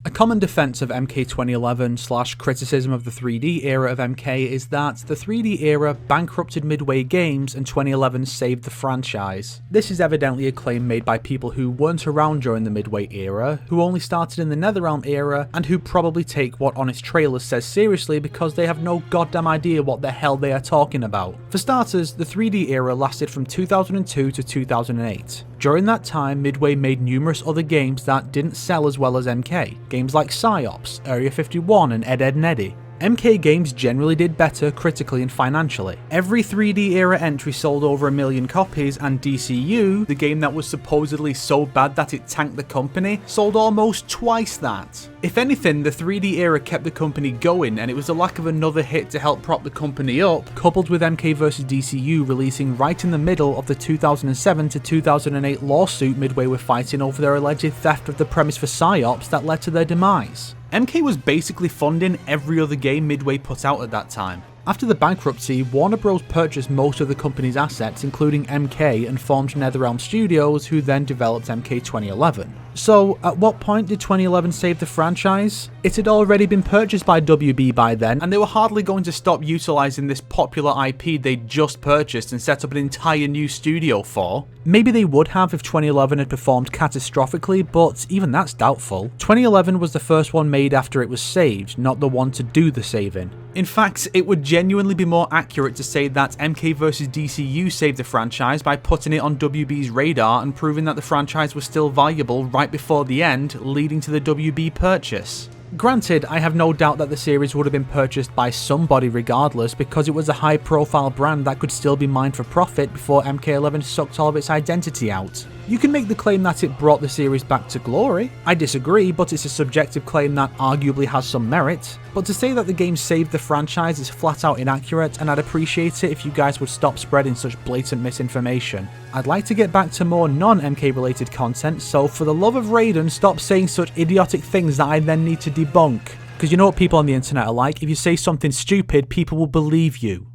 A common defense of MK 2011 / criticism of the 3D era of MK is that the 3D era bankrupted Midway Games and 2011 saved the franchise. This is evidently a claim made by people who weren't around during the Midway era, who only started in the NetherRealm era, and who probably take what on its trailers says seriously because they have no goddamn idea what the hell they are talking about. For starters, the 3D era lasted from 2002 to 2008. During that time, Midway made numerous other games that didn't sell as well as MK, games like PsyOps, Area 51 and Ed, Edd n Eddy. MK games generally did better critically and financially. Every 3D era entry sold over 1 million copies, and DCU, the game that was supposedly so bad that it tanked the company, sold almost twice that. If anything, the 3D era kept the company going, and it was the lack of another hit to help prop the company up, coupled with MK vs DCU releasing right in the middle of the 2007 to 2008 lawsuit Midway were fighting over their alleged theft of the premise for PsyOps that led to their demise. MK was basically funding every other game Midway put out at that time. After the bankruptcy, Warner Bros. Purchased most of the company's assets, including MK, and formed NetherRealm Studios, who then developed MK 2011. So, at what point did 2011 save the franchise? It had already been purchased by WB by then, and they were hardly going to stop utilising this popular IP they'd just purchased and set up an entire new studio for. Maybe they would have if 2011 had performed catastrophically, but even that's doubtful. 2011 was the first one made after it was saved, not the one to do the saving. In fact, it would genuinely be more accurate to say that MK vs DCU saved the franchise by putting it on WB's radar and proving that the franchise was still valuable right before the end, leading to the WB purchase. Granted, I have no doubt that the series would have been purchased by somebody regardless, because it was a high profile brand that could still be mined for profit before MK11 sucked all of its identity out. You can make the claim that it brought the series back to glory. I disagree, but it's a subjective claim that arguably has some merit. But to say that the game saved the franchise is flat out inaccurate, and I'd appreciate it if you guys would stop spreading such blatant misinformation. I'd like to get back to more non-MK related content, so for the love of Raiden, stop saying such idiotic things that I then need to debunk. Because you know what people on the internet are like, if you say something stupid, people will believe you.